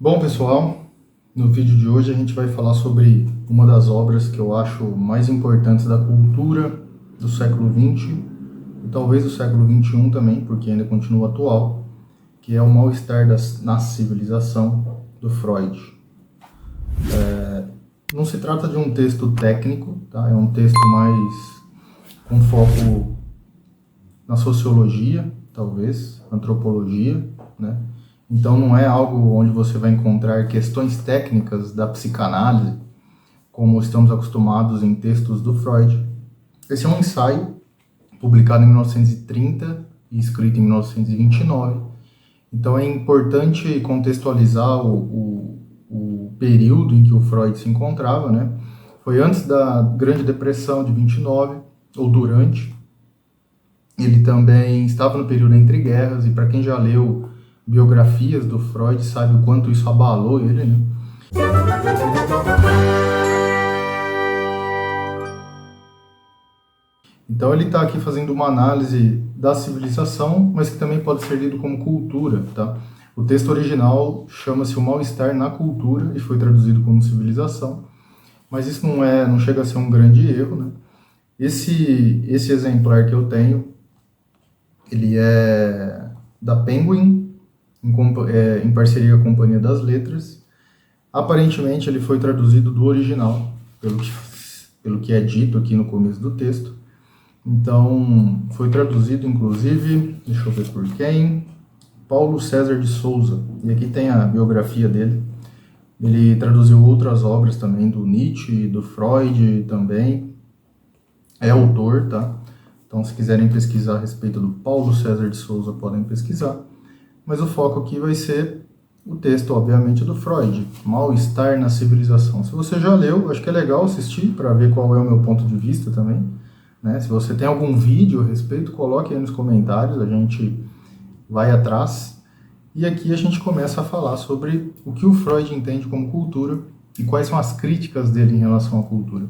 Bom, pessoal, no vídeo de hoje a gente vai falar sobre uma das obras que eu acho mais importantes da cultura do século XX e talvez do século XXI também, porque ainda continua atual, que é o Mal-Estar na Civilização, do Freud. Não se trata de um texto técnico, tá? É um texto mais com foco na sociologia, talvez, antropologia, né? Então não é algo onde você vai encontrar questões técnicas da psicanálise, como estamos acostumados em textos do Freud. Esse é um ensaio publicado em 1930 e escrito em 1929. Então é importante contextualizar o período em que o Freud se encontrava, né? Foi antes da Grande Depressão de 29, ou durante. Ele também estava no período entre guerras, e para quem já leu biografias do Freud sabe o quanto isso abalou ele, né? Então ele está aqui fazendo uma análise da civilização, mas que também pode ser lido como cultura, tá? O texto original chama-se O Mal-Estar na Cultura e foi traduzido como civilização, mas isso não chega a ser um grande erro, né? Esse exemplar que eu tenho, ele é da Penguin, em parceria com a Companhia das Letras. Aparentemente ele foi traduzido do original, pelo que é dito aqui no começo do texto. Então, foi traduzido, inclusive, deixa eu ver por quem, Paulo César de Souza. E aqui tem a biografia dele. Ele traduziu outras obras também, do Nietzsche, do Freud também. É autor, tá? Então, se quiserem pesquisar a respeito do Paulo César de Souza, podem pesquisar. Mas o foco aqui vai ser o texto, obviamente, do Freud, Mal-Estar na Civilização. Se você já leu, acho que é legal assistir para ver qual é o meu ponto de vista também. Né? Se você tem algum vídeo a respeito, coloque aí nos comentários, a gente vai atrás. E aqui a gente começa a falar sobre o que o Freud entende como cultura e quais são as críticas dele em relação à cultura.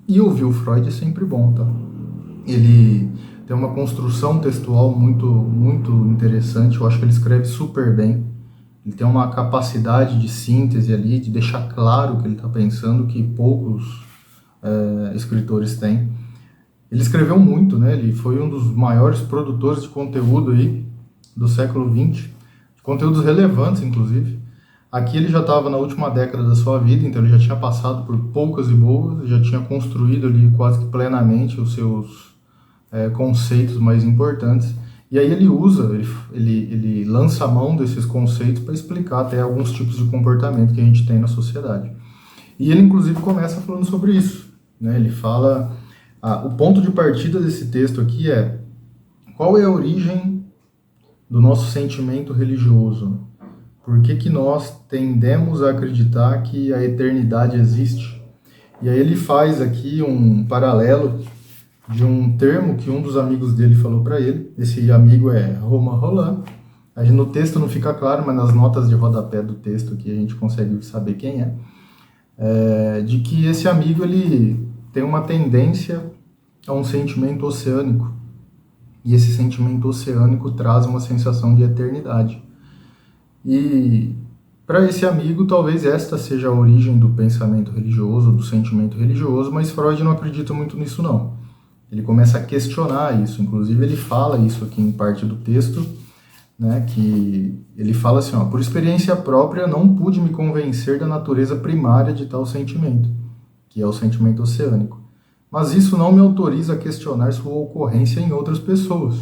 E ouvir o Freud é sempre bom, tá? Ele tem uma construção textual muito interessante, eu acho que ele escreve super bem. Ele tem uma capacidade de síntese ali, de deixar claro o que ele está pensando, que poucos escritores têm. Ele escreveu muito, né? Ele foi um dos maiores produtores de conteúdo aí do século XX, conteúdos relevantes, inclusive. Aqui ele já estava na última década da sua vida, então ele já tinha passado por poucas e boas, já tinha construído ali quase que plenamente os seus conceitos mais importantes. E aí ele ele lança a mão desses conceitos para explicar até alguns tipos de comportamento que a gente tem na sociedade. E ele, inclusive, começa falando sobre isso, né? Ele fala... o ponto de partida desse texto aqui é: qual é a origem do nosso sentimento religioso? Por que nós tendemos a acreditar que a eternidade existe? E aí ele faz aqui um paralelo de um termo que um dos amigos dele falou para ele. Esse amigo é Romain Rolland. No texto não fica claro, mas nas notas de rodapé do texto aqui a gente consegue saber quem é. De que esse amigo ele tem uma tendência a um sentimento oceânico. E esse sentimento oceânico traz uma sensação de eternidade. E para esse amigo, talvez esta seja a origem do pensamento religioso, do sentimento religioso, mas Freud não acredita muito nisso não. Ele começa a questionar isso, inclusive ele fala isso aqui em parte do texto, né, que ele fala assim, por experiência própria não pude me convencer da natureza primária de tal sentimento, que é o sentimento oceânico. Mas isso não me autoriza a questionar sua ocorrência em outras pessoas.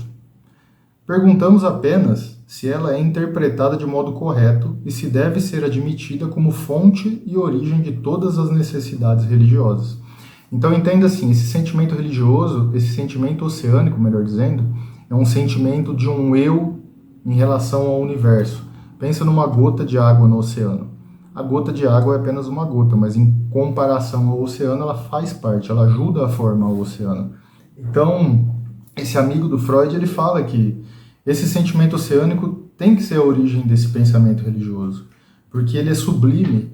Perguntamos apenas se ela é interpretada de modo correto e se deve ser admitida como fonte e origem de todas as necessidades religiosas. Então entenda assim, esse sentimento religioso, esse sentimento oceânico, melhor dizendo, é um sentimento de um eu em relação ao universo. Pensa numa gota de água no oceano. A gota de água é apenas uma gota, mas em comparação ao oceano, ela faz parte, ela ajuda a formar o oceano. Então, esse amigo do Freud, ele fala que esse sentimento oceânico tem que ser a origem desse pensamento religioso, porque ele é sublime,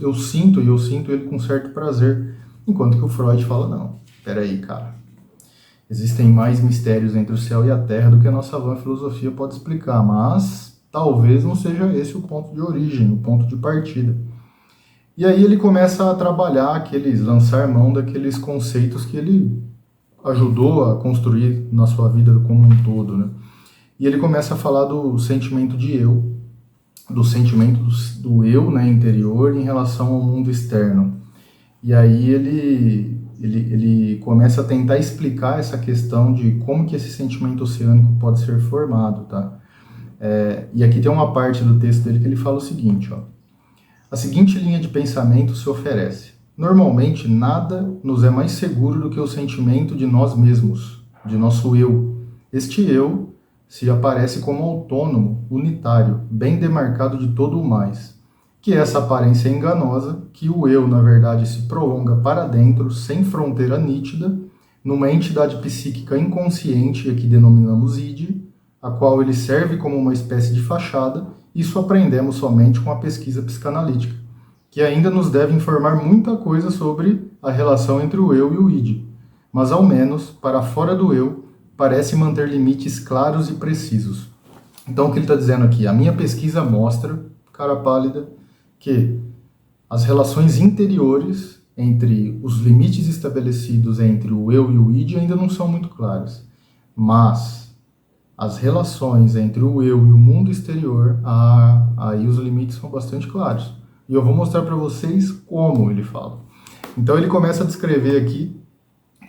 eu sinto ele com certo prazer, enquanto que o Freud fala, não, peraí, cara, existem mais mistérios entre o céu e a terra do que a nossa vã filosofia pode explicar, mas talvez não seja esse o ponto de origem, o ponto de partida. E aí ele começa a trabalhar lançar mão daqueles conceitos que ele ajudou a construir na sua vida como um todo, né? E ele começa a falar do sentimento de eu, do sentimento do eu, né, interior em relação ao mundo externo. E aí ele começa a tentar explicar essa questão de como que esse sentimento oceânico pode ser formado, tá? E aqui tem uma parte do texto dele que ele fala o seguinte, ó. A seguinte linha de pensamento se oferece. Normalmente, nada nos é mais seguro do que o sentimento de nós mesmos, de nosso eu. Este eu se aparece como autônomo, unitário, bem demarcado de todo o mais. Que essa aparência é enganosa, que o eu, na verdade, se prolonga para dentro, sem fronteira nítida, numa entidade psíquica inconsciente, a que denominamos id, a qual ele serve como uma espécie de fachada. Isso aprendemos somente com a pesquisa psicanalítica, que ainda nos deve informar muita coisa sobre a relação entre o eu e o id, mas ao menos, para fora do eu, parece manter limites claros e precisos. Então o que ele está dizendo aqui? A minha pesquisa mostra, cara pálida, que as relações interiores entre os limites estabelecidos entre o eu e o id ainda não são muito claras, mas as relações entre o eu e o mundo exterior, aí os limites são bastante claros. E eu vou mostrar para vocês como ele fala. Então ele começa a descrever aqui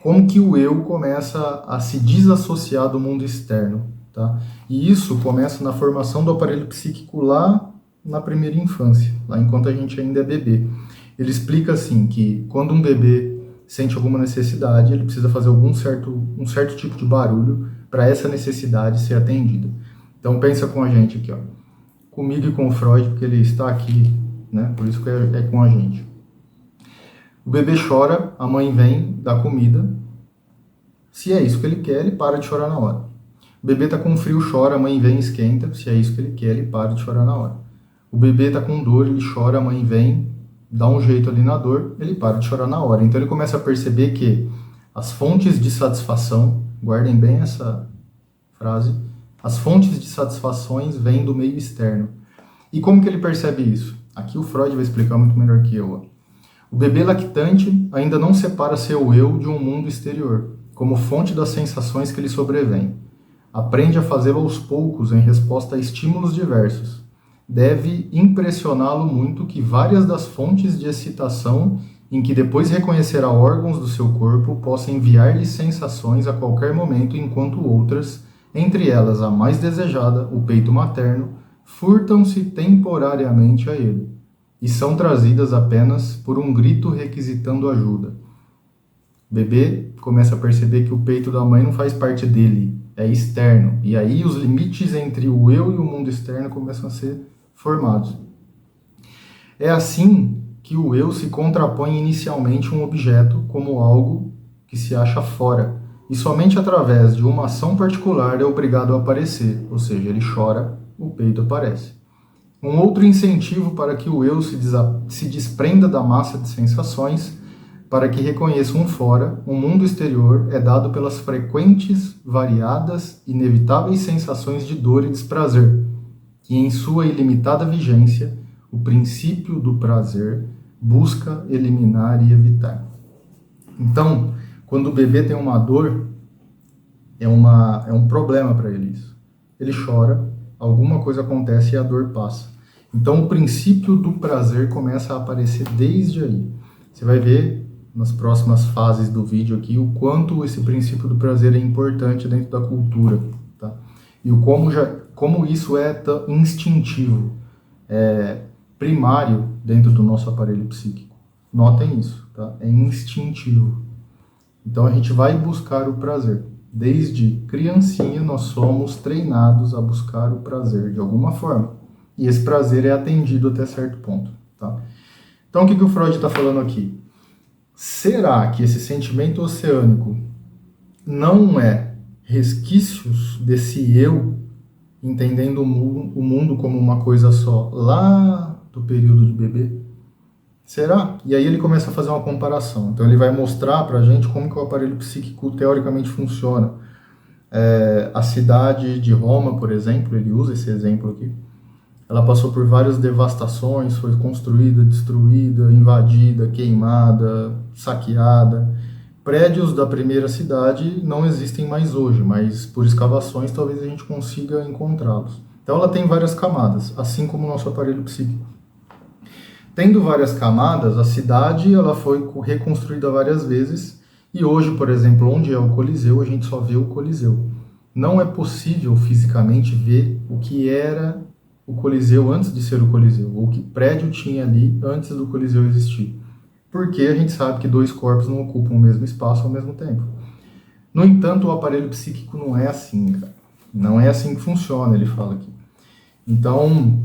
como que o eu começa a se desassociar do mundo externo, tá? E isso começa na formação do aparelho psíquico lá na primeira infância, lá enquanto a gente ainda é bebê. Ele explica assim que quando um bebê sente alguma necessidade, ele precisa fazer um certo tipo de barulho para essa necessidade ser atendida. Então pensa com a gente aqui, ó, comigo e com o Freud, porque ele está aqui, né? Por isso que é com a gente. O bebê chora, a mãe vem, dá comida. Se é isso que ele quer, ele para de chorar na hora. O bebê está com frio, chora, a mãe vem e esquenta. Se é isso que ele quer, ele para de chorar na hora. O bebê está com dor, ele chora, a mãe vem, dá um jeito ali na dor, ele para de chorar na hora. Então ele começa a perceber que as fontes de satisfação, guardem bem essa frase, as fontes de satisfações vêm do meio externo. E como que ele percebe isso? Aqui o Freud vai explicar muito melhor que eu. Ó. O bebê lactante ainda não separa seu eu de um mundo exterior, como fonte das sensações que lhe sobrevêm. Aprende a fazê-lo aos poucos em resposta a estímulos diversos. Deve impressioná-lo muito que várias das fontes de excitação em que depois reconhecerá órgãos do seu corpo possam enviar-lhe sensações a qualquer momento, enquanto outras, entre elas a mais desejada, o peito materno, furtam-se temporariamente a ele, e são trazidas apenas por um grito requisitando ajuda. O bebê começa a perceber que o peito da mãe não faz parte dele, é externo, e aí os limites entre o eu e o mundo externo começam a ser formados. É assim que o eu se contrapõe inicialmente a um objeto como algo que se acha fora, e somente através de uma ação particular é obrigado a aparecer, ou seja, ele chora, o peito aparece. Um outro incentivo para que o eu se desprenda da massa de sensações, para que reconheça um fora, um mundo exterior, é dado pelas frequentes, variadas, inevitáveis sensações de dor e desprazer, que em sua ilimitada vigência, o princípio do prazer busca eliminar e evitar. Então, quando o bebê tem uma dor, é um problema para ele isso. Ele chora, alguma coisa acontece e a dor passa. Então, o princípio do prazer começa a aparecer desde aí. Você vai ver nas próximas fases do vídeo aqui o quanto esse princípio do prazer é importante dentro da cultura, tá? E como isso é instintivo, primário dentro do nosso aparelho psíquico. Notem isso, tá? É instintivo. Então a gente vai buscar o prazer. Desde criancinha nós somos treinados a buscar o prazer de alguma forma. E esse prazer é atendido até certo ponto, tá? Então o que o Freud está falando aqui? Será que esse sentimento oceânico não é resquícios desse eu, entendendo o mundo como uma coisa só, lá do período de bebê? Será? E aí ele começa a fazer uma comparação. Então ele vai mostrar pra gente como que o aparelho psíquico teoricamente funciona. A cidade de Roma, por exemplo, ele usa esse exemplo aqui. ela passou por várias devastações, foi construída, destruída, invadida, queimada, saqueada. Prédios da primeira cidade não existem mais hoje, mas por escavações talvez a gente consiga encontrá-los. Então ela tem várias camadas, assim como o nosso aparelho psíquico. Tendo várias camadas, a cidade ela foi reconstruída várias vezes e hoje, por exemplo, onde é o Coliseu, a gente só vê o Coliseu. Não é possível fisicamente ver o que era o Coliseu antes de ser o Coliseu, ou que prédio tinha ali antes do Coliseu existir. Porque a gente sabe que dois corpos não ocupam o mesmo espaço ao mesmo tempo. No entanto, o aparelho psíquico não é assim, cara. Não é assim que funciona, ele fala aqui. Então,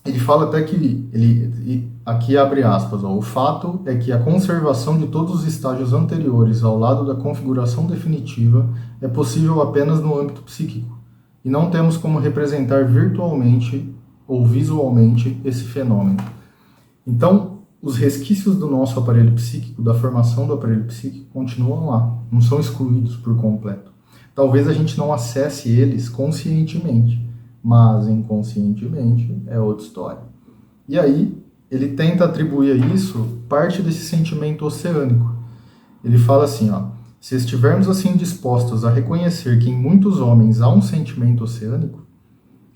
ele fala até que, aqui abre aspas, ó, o fato é que a conservação de todos os estágios anteriores ao lado da configuração definitiva é possível apenas no âmbito psíquico, e não temos como representar virtualmente ou visualmente esse fenômeno. Então, os resquícios do nosso aparelho psíquico, da formação do aparelho psíquico, continuam lá, não são excluídos por completo. Talvez a gente não acesse eles conscientemente, mas inconscientemente é outra história. E aí, ele tenta atribuir a isso parte desse sentimento oceânico. Ele fala assim, ó, se estivermos assim dispostos a reconhecer que em muitos homens há um sentimento oceânico,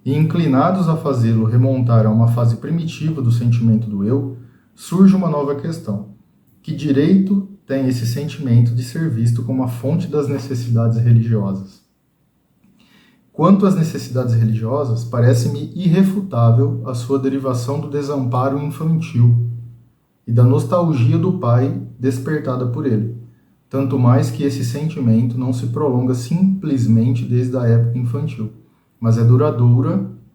e inclinados a fazê-lo remontar a uma fase primitiva do sentimento do eu, surge uma nova questão. Que direito tem esse sentimento de ser visto como a fonte das necessidades religiosas? Quanto às necessidades religiosas, parece-me irrefutável a sua derivação do desamparo infantil e da nostalgia do pai despertada por ele, tanto mais que esse sentimento não se prolonga simplesmente desde a época infantil, mas é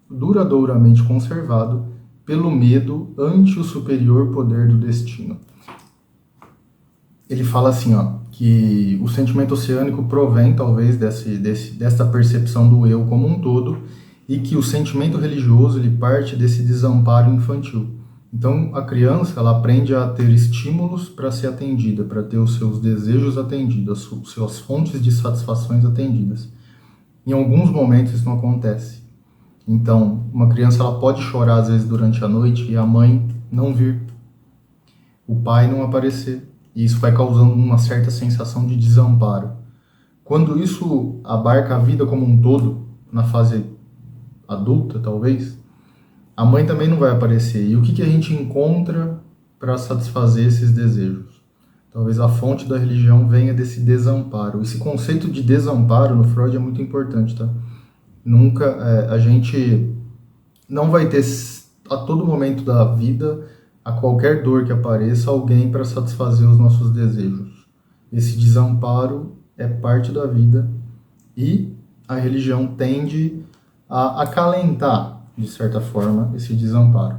duradouramente conservado pelo medo ante o superior poder do destino. Ele fala assim, ó, que o sentimento oceânico provém, talvez, dessa percepção do eu como um todo, e que o sentimento religioso ele parte desse desamparo infantil. Então, a criança ela aprende a ter estímulos para ser atendida, para ter os seus desejos atendidos, as suas fontes de satisfações atendidas. Em alguns momentos isso não acontece. Então, uma criança ela pode chorar às vezes durante a noite e a mãe não vir, o pai não aparecer. E isso vai causando uma certa sensação de desamparo. Quando isso abarca a vida como um todo, na fase adulta, talvez, a mãe também não vai aparecer. E o que a gente encontra para satisfazer esses desejos? Talvez a fonte da religião venha desse desamparo. Esse conceito de desamparo no Freud é muito importante, tá? A gente não vai ter a todo momento da vida, a qualquer dor que apareça, alguém para satisfazer os nossos desejos. Esse desamparo é parte da vida e a religião tende a acalentar, de certa forma, esse desamparo.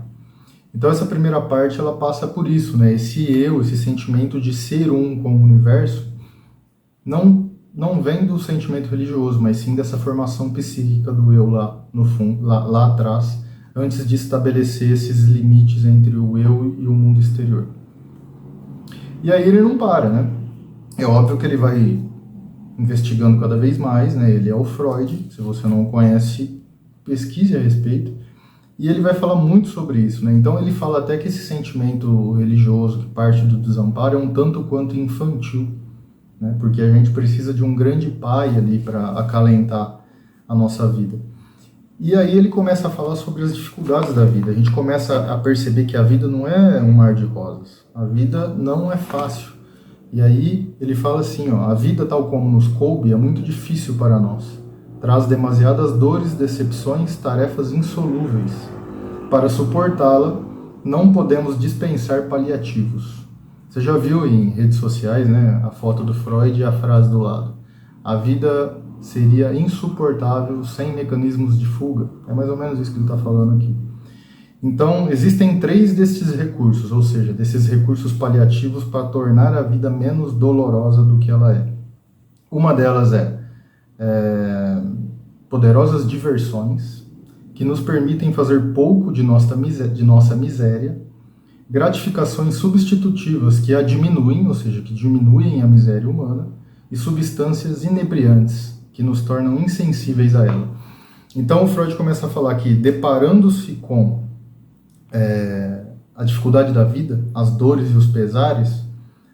Então essa primeira parte ela passa por isso, né? Esse eu, esse sentimento de ser um com o universo, não vem do sentimento religioso, mas sim dessa formação psíquica do eu lá no fundo, lá atrás, antes de estabelecer esses limites entre o eu e o mundo exterior. E aí ele não para, né? É óbvio que ele vai investigando cada vez mais, né? Ele é o Freud, se você não conhece, pesquise a respeito. E ele vai falar muito sobre isso, né? Então ele fala até que esse sentimento religioso que parte do desamparo é um tanto quanto infantil, né? Porque a gente precisa de um grande pai ali para acalentar a nossa vida. E aí ele começa a falar sobre as dificuldades da vida. A gente começa a perceber que a vida não é um mar de rosas. A vida não é fácil. E aí ele fala assim, ó, a vida tal como nos coube é muito difícil para nós. Traz demasiadas dores, decepções, tarefas insolúveis. Para suportá-la, não podemos dispensar paliativos. Você já viu em redes sociais, né, a foto do Freud e a frase do lado. A vida seria insuportável sem mecanismos de fuga. É mais ou menos isso que ele está falando aqui. Então, existem 3 desses recursos, ou seja, desses recursos paliativos para tornar a vida menos dolorosa do que ela é. Uma delas é poderosas diversões que nos permitem fazer pouco de nossa miséria, gratificações substitutivas que a diminuem, ou seja, que diminuem a miséria humana, e substâncias inebriantes que nos tornam insensíveis a ela. Então o Freud começa a falar que, deparando-se com a dificuldade da vida, as dores e os pesares,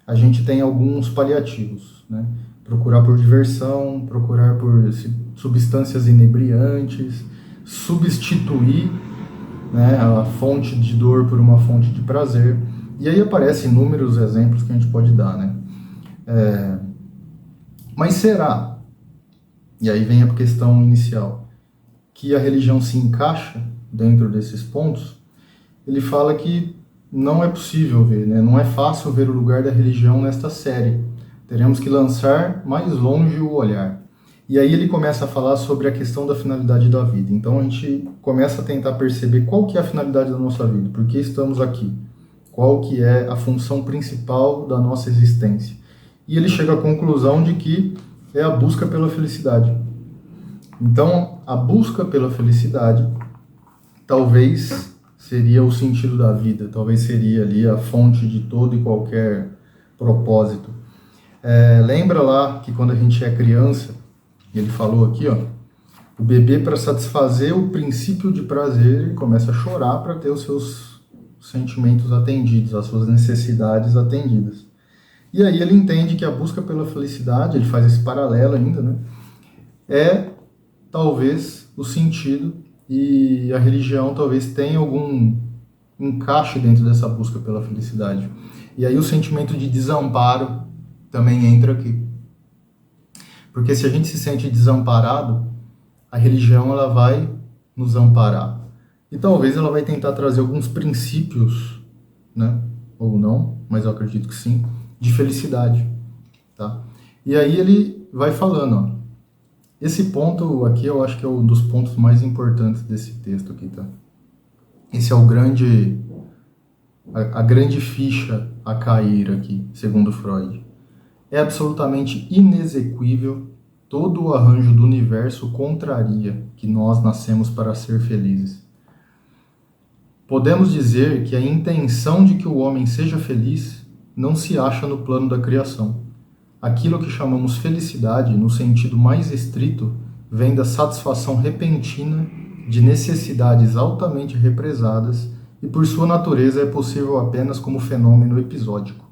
a gente tem alguns paliativos, né? Procurar por diversão, procurar por substâncias inebriantes, substituir, né, a fonte de dor por uma fonte de prazer. E aí aparecem inúmeros exemplos que a gente pode dar, né? Mas será, e aí vem a questão inicial, que a religião se encaixa dentro desses pontos? Ele fala que não é possível ver, né? Não é fácil ver o lugar da religião nesta série. Teremos que lançar mais longe o olhar. E aí ele começa a falar sobre a questão da finalidade da vida. Então a gente começa a tentar perceber qual que é a finalidade da nossa vida, por que estamos aqui, qual que é a função principal da nossa existência. E ele chega à conclusão de que é a busca pela felicidade. Então, a busca pela felicidade talvez seria o sentido da vida, talvez seria ali a fonte de todo e qualquer propósito. Lembra lá que quando a gente é criança, ele falou aqui, ó, o bebê, para satisfazer o princípio de prazer, ele começa a chorar para ter os seus sentimentos atendidos, as suas necessidades atendidas. E aí ele entende que a busca pela felicidade, ele faz esse paralelo ainda, né, é talvez o sentido, e a religião talvez tenha algum encaixe dentro dessa busca pela felicidade. E aí o sentimento de desamparo também entra aqui. Porque se a gente se sente desamparado, a religião ela vai nos amparar. E talvez ela vai tentar trazer alguns princípios, né, ou não, mas eu acredito que sim, de felicidade, tá? E aí ele vai falando, ó, esse ponto aqui eu acho que é um dos pontos mais importantes desse texto aqui, tá? Esse é o grande, a grande ficha a cair aqui, segundo Freud. É absolutamente inexequível, todo o arranjo do universo contraria que nós nascemos para ser felizes. Podemos dizer que a intenção de que o homem seja feliz não se acha no plano da criação. Aquilo que chamamos felicidade, no sentido mais estrito, vem da satisfação repentina de necessidades altamente represadas e, por sua natureza, é possível apenas como fenômeno episódico.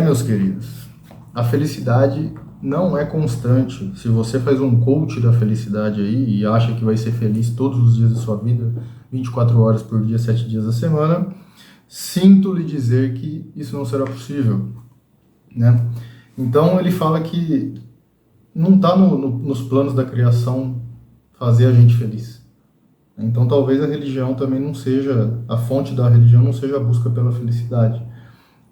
Meus queridos, a felicidade não é constante. Se você faz um coach da felicidade aí e acha que vai ser feliz todos os dias da sua vida, 24 horas por dia, 7 dias da semana, sinto lhe dizer que isso não será possível, né? Então ele fala que não está nos planos da criação fazer a gente feliz. Então talvez a religião também não seja, a fonte da religião não seja a busca pela felicidade,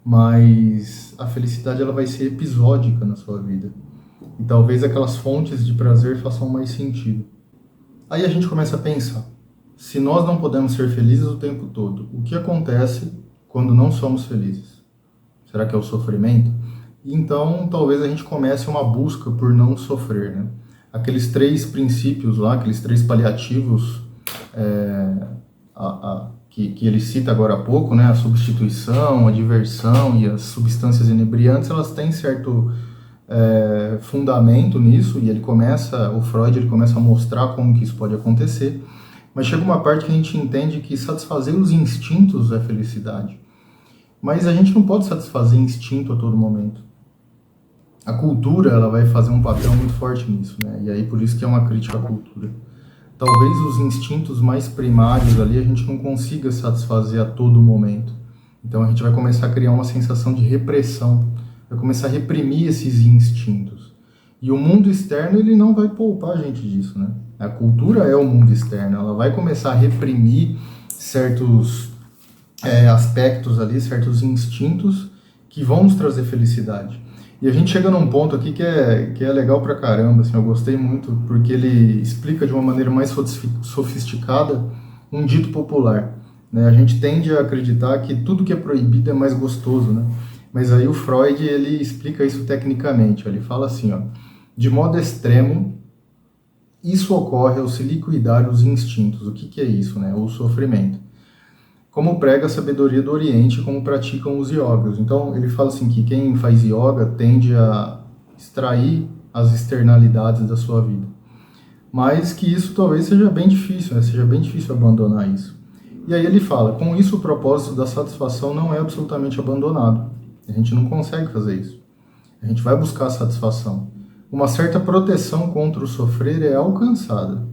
mas a felicidade ela vai ser episódica na sua vida. E talvez aquelas fontes de prazer façam mais sentido. Aí a gente começa a pensar, se nós não podemos ser felizes o tempo todo, o que acontece quando não somos felizes? Será que é o sofrimento? Então, talvez a gente comece uma busca por não sofrer, né? Aqueles 3 princípios lá, aqueles 3 paliativos que ele cita agora há pouco, né? A substituição, a diversão e as substâncias inebriantes, elas têm certo fundamento nisso, e o Freud começa a mostrar como que isso pode acontecer, mas chega uma parte que a gente entende que satisfazer os instintos é felicidade. Mas a gente não pode satisfazer instinto a todo momento. A cultura ela vai fazer um papel muito forte nisso, né? E aí por isso que é uma crítica à cultura. Talvez os instintos mais primários ali a gente não consiga satisfazer a todo momento. Então a gente vai começar a criar uma sensação de repressão, vai começar a reprimir esses instintos. E o mundo externo ele não vai poupar a gente disso, né? A cultura é o mundo externo, ela vai começar a reprimir certos aspectos ali, certos instintos que vão nos trazer felicidade. E a gente chega num ponto aqui que é legal pra caramba, assim, eu gostei muito, porque ele explica de uma maneira mais sofisticada um dito popular, né? A gente tende a acreditar que tudo que é proibido é mais gostoso, né? Mas aí o Freud, ele explica isso tecnicamente, ele fala assim, ó, de modo extremo, isso ocorre ao se liquidar os instintos. O que é isso, né? O sofrimento. Como prega a sabedoria do Oriente, como praticam os yogas. Então, ele fala assim que quem faz yoga tende a extrair as externalidades da sua vida. mas que isso talvez seja bem difícil, né? Seja bem difícil abandonar isso. E aí ele fala, com isso o propósito da satisfação não é absolutamente abandonado. A gente não consegue fazer isso. A gente vai buscar a satisfação. Uma certa proteção contra o sofrer é alcançada,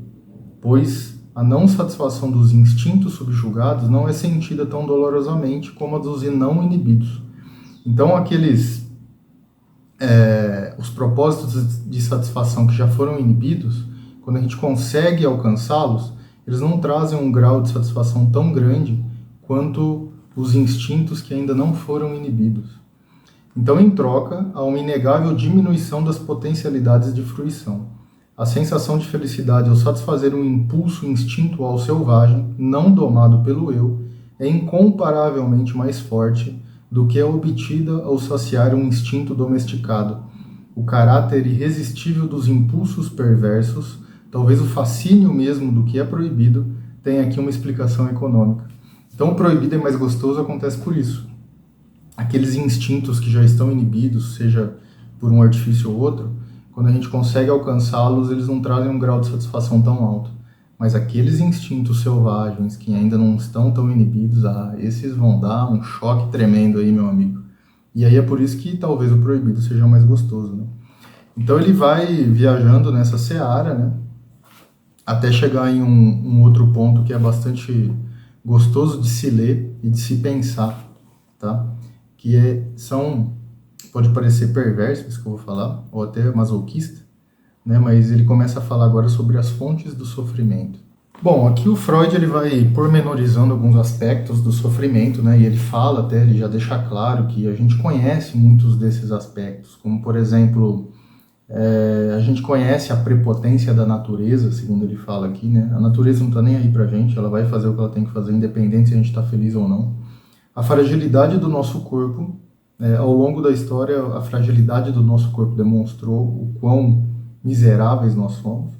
pois a não satisfação dos instintos subjugados não é sentida tão dolorosamente como a dos não inibidos. Então os propósitos de satisfação que já foram inibidos, quando a gente consegue alcançá-los, eles não trazem um grau de satisfação tão grande quanto os instintos que ainda não foram inibidos. Então, em troca, há uma inegável diminuição das potencialidades de fruição. A sensação de felicidade ao satisfazer um impulso instintual selvagem, não domado pelo eu, é incomparavelmente mais forte do que é obtida ao saciar um instinto domesticado. O caráter irresistível dos impulsos perversos, talvez o fascínio mesmo do que é proibido, tem aqui uma explicação econômica. Então, o proibido é mais gostoso acontece por isso. Aqueles instintos que já estão inibidos, seja por um artifício ou outro, quando a gente consegue alcançá-los, eles não trazem um grau de satisfação tão alto. Mas aqueles instintos selvagens que ainda não estão tão inibidos, esses vão dar um choque tremendo aí, meu amigo. E aí é por isso que talvez o proibido seja mais gostoso, né? Então ele vai viajando nessa seara, né? Até chegar em um outro ponto que é bastante gostoso de se ler e de se pensar, tá? Pode parecer perverso isso que eu vou falar, ou até masoquista, né? Mas ele começa a falar agora sobre as fontes do sofrimento. Bom, aqui o Freud ele vai pormenorizando alguns aspectos do sofrimento, né? E ele fala até, ele já deixa claro que a gente conhece muitos desses aspectos, como por exemplo, a gente conhece a prepotência da natureza, segundo ele fala aqui, né? A natureza não está nem aí pra gente, ela vai fazer o que ela tem que fazer, independente se a gente está feliz ou não. A fragilidade do nosso corpo, ao longo da história, a fragilidade do nosso corpo demonstrou o quão miseráveis nós somos.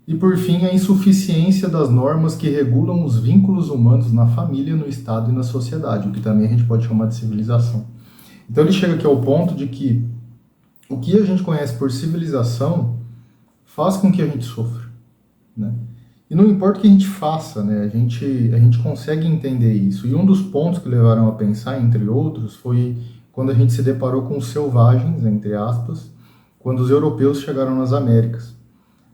E, por fim, a insuficiência das normas que regulam os vínculos humanos na família, no Estado e na sociedade, o que também a gente pode chamar de civilização. Então ele chega aqui ao ponto de que o que a gente conhece por civilização faz com que a gente sofra, né? E não importa o que a gente faça, né? A gente consegue entender isso. E um dos pontos que levaram a pensar, entre outros, foi quando a gente se deparou com os selvagens, entre aspas, quando os europeus chegaram nas Américas.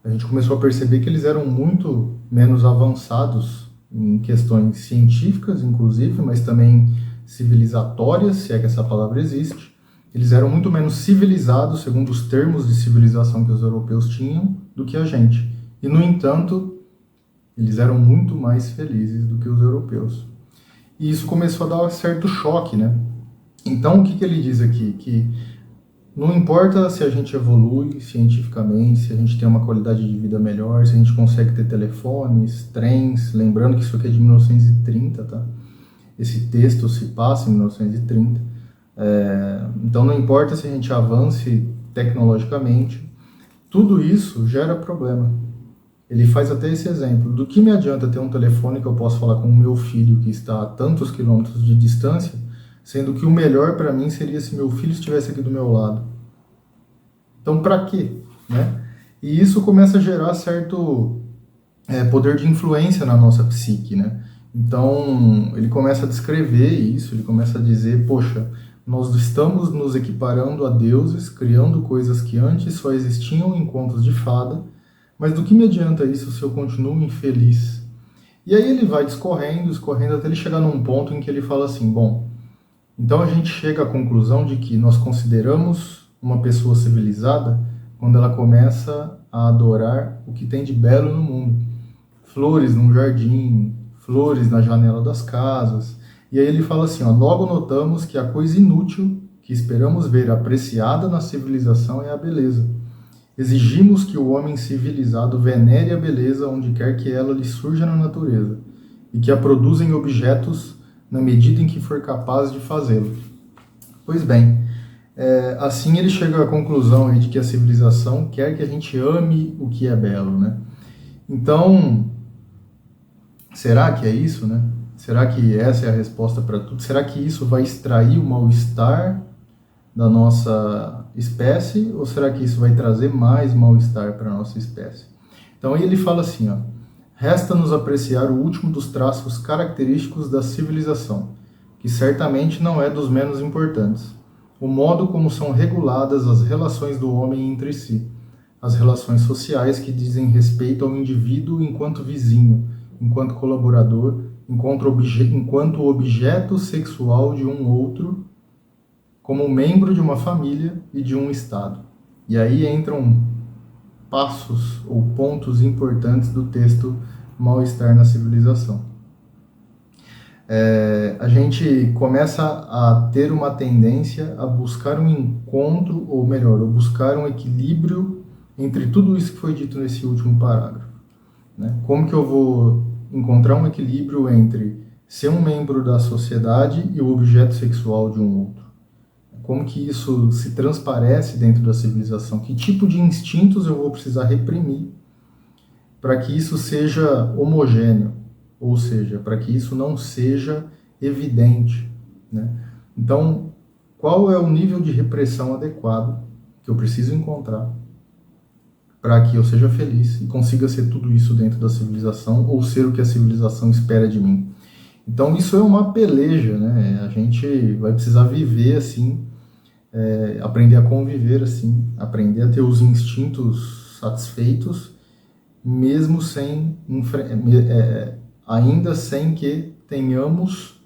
A gente começou a perceber que eles eram muito menos avançados em questões científicas, inclusive, mas também civilizatórias, se é que essa palavra existe. Eles eram muito menos civilizados, segundo os termos de civilização que os europeus tinham, do que a gente. E, no entanto, eles eram muito mais felizes do que os europeus. E isso começou a dar um certo choque, né? Então, o que ele diz aqui? Que não importa se a gente evolui cientificamente, se a gente tem uma qualidade de vida melhor, se a gente consegue ter telefones, trens, lembrando que isso aqui é de 1930, tá? Esse texto se passa em 1930. Então, não importa se a gente avance tecnologicamente, tudo isso gera problema. Ele faz até esse exemplo. Do que me adianta ter um telefone que eu posso falar com o meu filho que está a tantos quilômetros de distância, sendo que o melhor para mim seria se meu filho estivesse aqui do meu lado. Então, para quê? Né? E isso começa a gerar certo poder de influência na nossa psique, né? Então, ele começa a descrever isso, ele começa a dizer, poxa, nós estamos nos equiparando a deuses, criando coisas que antes só existiam em contos de fada, mas do que me adianta isso se eu continuo infeliz? E aí ele vai discorrendo até ele chegar num ponto em que ele fala assim, bom, então a gente chega à conclusão de que nós consideramos uma pessoa civilizada quando ela começa a adorar o que tem de belo no mundo. Flores num jardim, flores na janela das casas. E aí ele fala assim, logo notamos que a coisa inútil que esperamos ver apreciada na civilização é a beleza. Exigimos que o homem civilizado venere a beleza onde quer que ela lhe surja na natureza e que a produza em objetos na medida em que for capaz de fazê-lo. Pois bem, assim ele chega à conclusão aí de que a civilização quer que a gente ame o que é belo, né? Então, será que é isso, né? Será que essa é a resposta para tudo? Será que isso vai extrair o mal-estar da nossa espécie, ou será que isso vai trazer mais mal-estar para a nossa espécie? Então aí ele fala assim, ó, resta-nos apreciar o último dos traços característicos da civilização, que certamente não é dos menos importantes, o modo como são reguladas as relações do homem entre si, as relações sociais que dizem respeito ao indivíduo enquanto vizinho, enquanto colaborador, enquanto objeto sexual de um outro, como membro de uma família e de um Estado. E aí entram passos ou pontos importantes do texto Mal-Estar na Civilização. A gente começa a ter uma tendência a buscar um encontro, ou melhor, a buscar um equilíbrio entre tudo isso que foi dito nesse último parágrafo. Né? Como que eu vou encontrar um equilíbrio entre ser um membro da sociedade e o objeto sexual de um outro? Como que isso se transparece dentro da civilização? Que tipo de instintos eu vou precisar reprimir para que isso seja homogêneo? Ou seja, para que isso não seja evidente, né? Então, qual é o nível de repressão adequado que eu preciso encontrar para que eu seja feliz e consiga ser tudo isso dentro da civilização ou ser o que a civilização espera de mim? Então, isso é uma peleja, né? A gente vai precisar viver assim, aprender a conviver assim, aprender a ter os instintos satisfeitos, mesmo sem ainda sem que tenhamos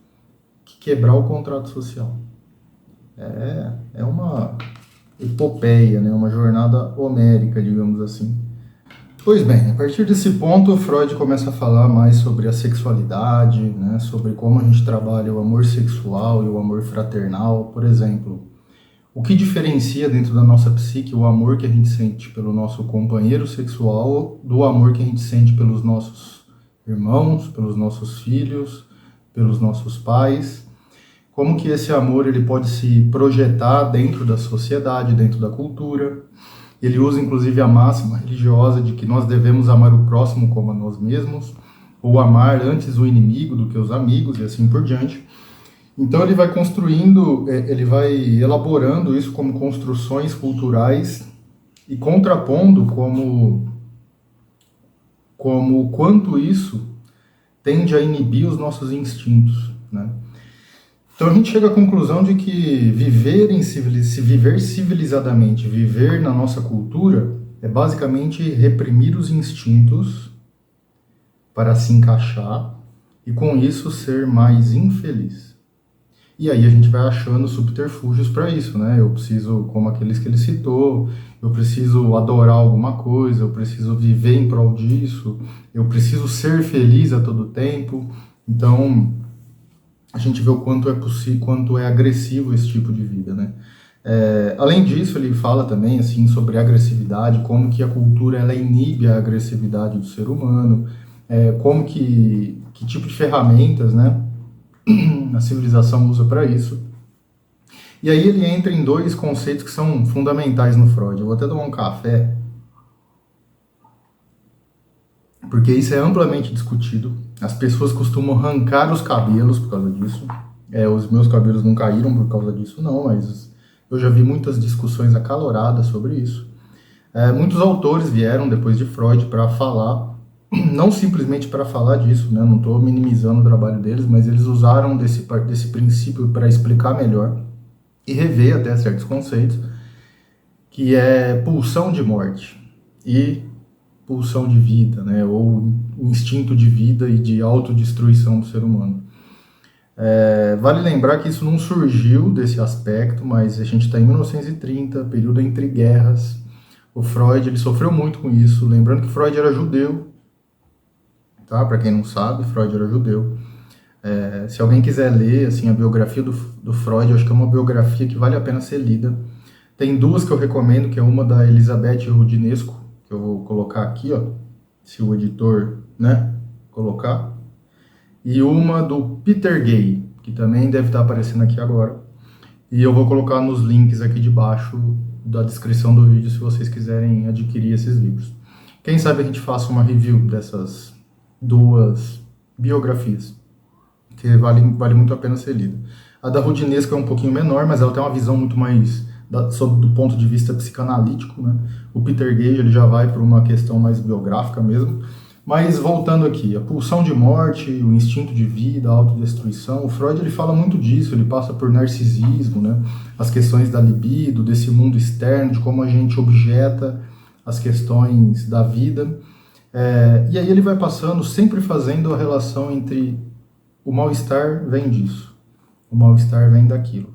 que quebrar o contrato social. É uma epopeia, né? Uma jornada homérica, digamos assim. Pois bem, a partir desse ponto, Freud começa a falar mais sobre a sexualidade, né? Sobre como a gente trabalha o amor sexual e o amor fraternal, por exemplo. O que diferencia dentro da nossa psique o amor que a gente sente pelo nosso companheiro sexual do amor que a gente sente pelos nossos irmãos, pelos nossos filhos, pelos nossos pais? Como que esse amor ele pode se projetar dentro da sociedade, dentro da cultura? Ele usa inclusive a máxima religiosa de que nós devemos amar o próximo como a nós mesmos, ou amar antes o inimigo do que os amigos, e assim por diante. Então ele vai construindo, ele vai elaborando isso como construções culturais e contrapondo como o quanto isso tende a inibir os nossos instintos, né? Então a gente chega à conclusão de que viver civilizadamente, viver na nossa cultura, é basicamente reprimir os instintos para se encaixar e com isso ser mais infeliz. E aí a gente vai achando subterfúgios para isso, né? Eu preciso, como aqueles que ele citou, eu preciso adorar alguma coisa, eu preciso viver em prol disso, eu preciso ser feliz a todo tempo. Então, a gente vê o quanto é possível, quanto é agressivo esse tipo de vida, né? Além disso, ele fala também assim sobre agressividade, como que a cultura ela inibe a agressividade do ser humano, como que tipo de ferramentas, né, a civilização usa para isso. E aí ele entra em dois conceitos que são fundamentais no Freud. Eu vou até tomar um café, porque isso é amplamente discutido. As pessoas costumam arrancar os cabelos por causa disso. Os meus cabelos não caíram por causa disso, não, mas eu já vi muitas discussões acaloradas sobre isso. Muitos autores vieram depois de Freud para falar, não simplesmente para falar disso, né? Não estou minimizando o trabalho deles, mas eles usaram desse princípio para explicar melhor e rever até certos conceitos, que é pulsão de morte e pulsão de vida, né? Ou o instinto de vida e de autodestruição do ser humano. Vale lembrar que isso não surgiu desse aspecto, mas a gente está em 1930, período entre guerras. O Freud ele sofreu muito com isso, lembrando que Freud era judeu, tá? Para quem não sabe, Freud era judeu. Se alguém quiser ler assim, a biografia do Freud, eu acho que é uma biografia que vale a pena ser lida. Tem duas que eu recomendo, que é uma da Elizabeth Rudinesco, que eu vou colocar aqui, ó, se o editor, né, colocar, e uma do Peter Gay, que também deve estar aparecendo aqui agora, e eu vou colocar nos links aqui de baixo da descrição do vídeo se vocês quiserem adquirir esses livros. Quem sabe a gente faça uma review dessas duas biografias, que vale muito a pena ser lida. A da Rudinesco é um pouquinho menor, mas ela tem uma visão muito mais do ponto de vista psicanalítico, né? O Peter Gage ele já vai para uma questão mais biográfica mesmo. Mas voltando aqui, a pulsão de morte, o instinto de vida, a autodestruição, o Freud ele fala muito disso, ele passa por narcisismo, né? As questões da libido, desse mundo externo, de como a gente objeta as questões da vida. E aí ele vai passando, sempre fazendo a relação entre o mal-estar vem disso, o mal-estar vem daquilo,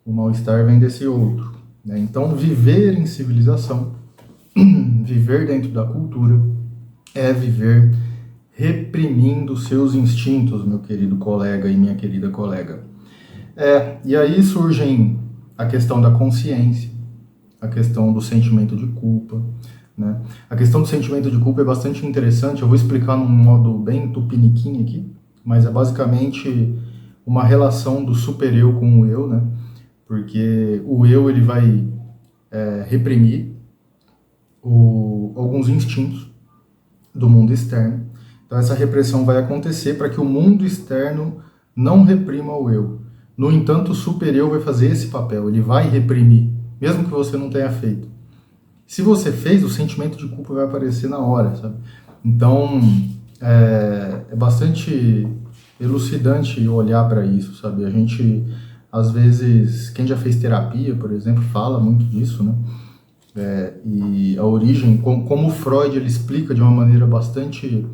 o mal-estar vem desse outro, né? Então, viver em civilização, viver dentro da cultura, é viver reprimindo seus instintos, meu querido colega e minha querida colega. E aí surgem a questão da consciência, a questão do sentimento de culpa, né? A questão do sentimento de culpa é bastante interessante, eu vou explicar num modo bem tupiniquim aqui, mas é basicamente uma relação do super-eu com o eu, né? Porque o eu ele vai reprimir alguns instintos do mundo externo. Então essa repressão vai acontecer para que o mundo externo não reprima o eu. No entanto, o super-eu vai fazer esse papel, ele vai reprimir, mesmo que você não tenha feito. Se você fez, o sentimento de culpa vai aparecer na hora, sabe? Então, é bastante elucidante olhar para isso, sabe? A gente, às vezes, quem já fez terapia, por exemplo, fala muito disso, né? E a origem, como o Freud ele explica de uma maneira bastante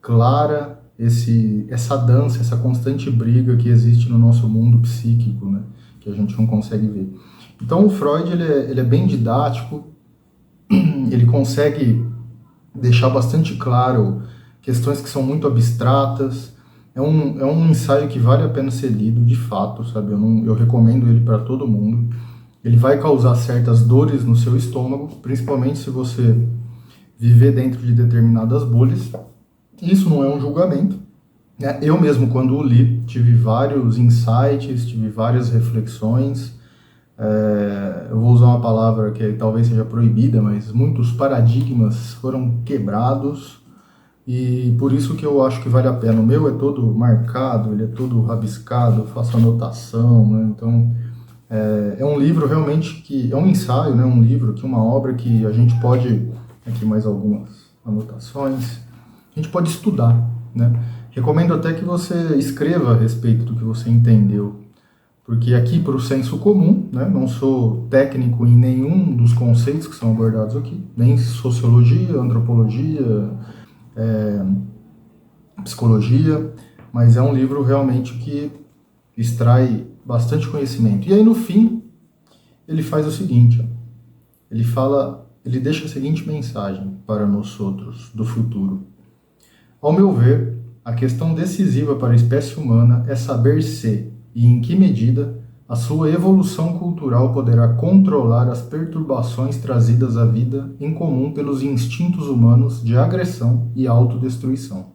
clara essa dança, essa constante briga que existe no nosso mundo psíquico, né? Que a gente não consegue ver. Então o Freud ele é bem didático, ele consegue deixar bastante claro questões que são muito abstratas. É um ensaio que vale a pena ser lido, de fato, sabe? Eu recomendo ele para todo mundo. Ele vai causar certas dores no seu estômago, principalmente se você viver dentro de determinadas bolhas. Isso não é um julgamento, né? Eu mesmo, quando o li, tive vários insights, tive várias reflexões. Eu vou usar uma palavra que talvez seja proibida, mas muitos paradigmas foram quebrados. E por isso que eu acho que vale a pena. O meu é todo marcado, ele é todo rabiscado, eu faço anotação, né? Então, é um livro realmente que... É um ensaio, né? Um livro, que uma obra que a gente pode... Aqui mais algumas anotações. A gente pode estudar, né? Recomendo até que você escreva a respeito do que você entendeu. Porque aqui, para o senso comum, né? Não sou técnico em nenhum dos conceitos que são abordados aqui. Nem sociologia, antropologia... psicologia, mas é um livro realmente que extrai bastante conhecimento. E aí no fim, ele faz o seguinte, ele deixa a seguinte mensagem para nós outros do futuro. Ao meu ver, a questão decisiva para a espécie humana é saber se e em que medida a sua evolução cultural poderá controlar as perturbações trazidas à vida em comum pelos instintos humanos de agressão e autodestruição.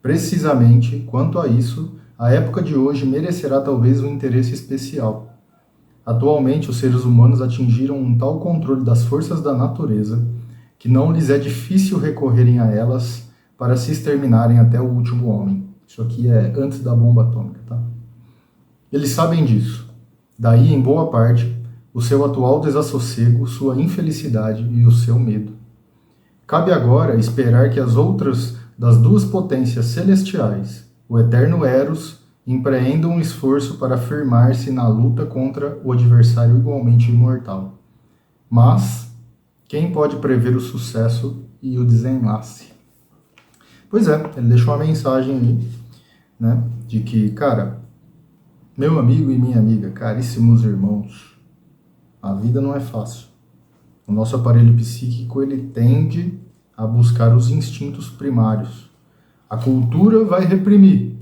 Precisamente quanto a isso, a época de hoje merecerá talvez um interesse especial. Atualmente, os seres humanos atingiram um tal controle das forças da natureza que não lhes é difícil recorrerem a elas para se exterminarem até o último homem. Isso aqui é antes da bomba atômica, tá? Eles sabem disso. Daí, em boa parte, o seu atual desassossego, sua infelicidade e o seu medo. Cabe agora esperar que as outras das duas potências celestiais, o eterno Eros, empreendam um esforço para firmar-se na luta contra o adversário igualmente imortal. Mas, quem pode prever o sucesso e o desenlace? Pois é, ele deixou uma mensagem aí, né, de que, cara, meu amigo e minha amiga, caríssimos irmãos, a vida não é fácil. O nosso aparelho psíquico, ele tende a buscar os instintos primários. A cultura vai reprimir.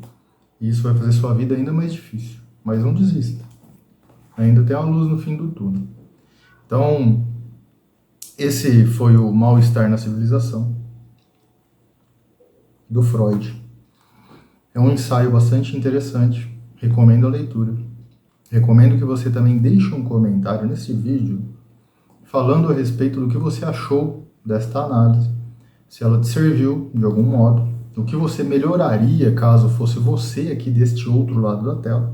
E isso vai fazer sua vida ainda mais difícil. Mas não desista. Ainda tem uma luz no fim do túnel. Então, esse foi o Mal-Estar na Civilização, do Freud. É um ensaio bastante interessante. Recomendo a leitura. Recomendo que você também deixe um comentário nesse vídeo falando a respeito do que você achou desta análise, se ela te serviu de algum modo, o que você melhoraria caso fosse você aqui deste outro lado da tela.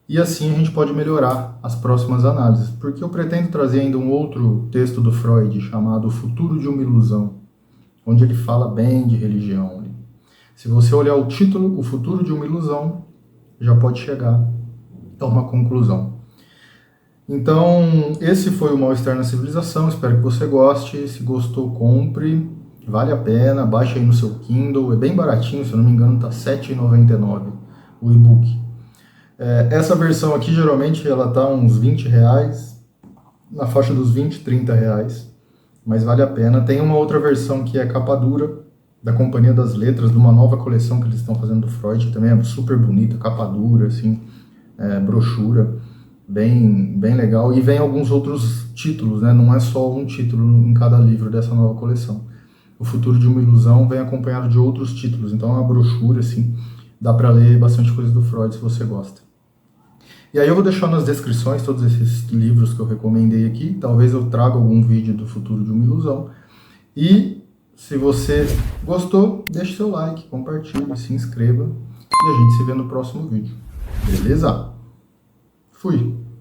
e assim a gente pode melhorar as próximas análises, porque eu pretendo trazer ainda um outro texto do Freud chamado O Futuro de uma Ilusão, onde ele fala bem de religião. Se você olhar o título, O Futuro de uma Ilusão, já pode chegar a uma conclusão. Então, esse foi o Mal-Estar na Civilização, espero que você goste. Se gostou, compre, vale a pena, baixe aí no seu Kindle, é bem baratinho, se eu não me engano está R$ 7,99 o e-book. Essa versão aqui, geralmente, ela está uns R$ 20, na faixa dos R$ 30, mas vale a pena. Tem uma outra versão que é capa dura, da Companhia das Letras, de uma nova coleção que eles estão fazendo do Freud, que também é super bonita, capa dura, assim, brochura, bem legal. E vem alguns outros títulos, né? Não é só um título em cada livro dessa nova coleção. O Futuro de uma Ilusão vem acompanhado de outros títulos, então é uma brochura, assim, dá para ler bastante coisa do Freud se você gosta. E aí eu vou deixar nas descrições todos esses livros que eu recomendei aqui, talvez eu traga algum vídeo do Futuro de uma Ilusão. E se você gostou, deixe seu like, compartilhe, se inscreva e a gente se vê no próximo vídeo. Beleza? Fui!